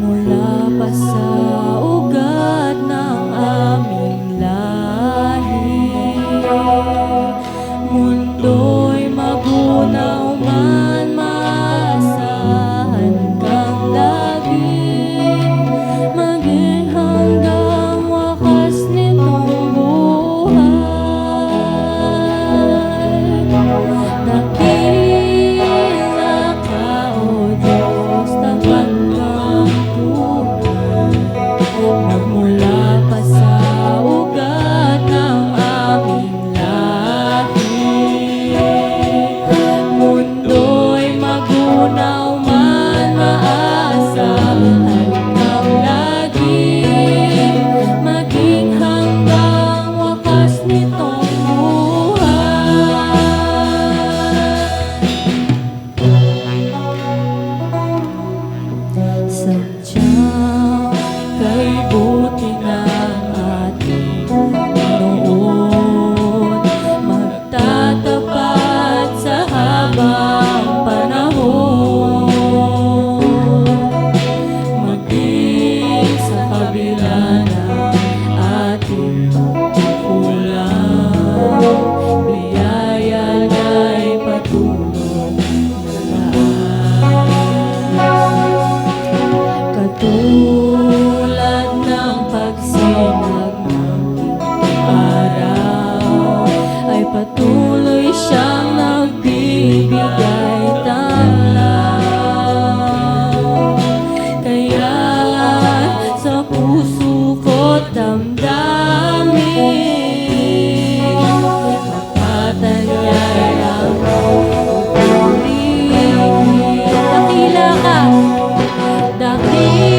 Mula pa sa ugat ng aming lahi, mundo'y magunaw man, maasahan kang laging maging hanggang wakas nitong buhay. Dakila ka, O Diyos, tapat kang tunay. Nagmula pa sa ugat ng aming lahi, mundo'y magunaw man, maasahan kang laging maging hanggang wakas nitong buhay. Sadyang kay buti ng ating Panginoon, magtatapat sa habang panahon, maging sa kabila ng ating pagkukulang, biyaya niya'y patuloy na katulad ng pagsinag ng araw, ay patuloy siyang nagbibigay tanglaw. Kaya sa puso ko't damdamin, makatanyay ang pag-ibig. Dakila ka, dakila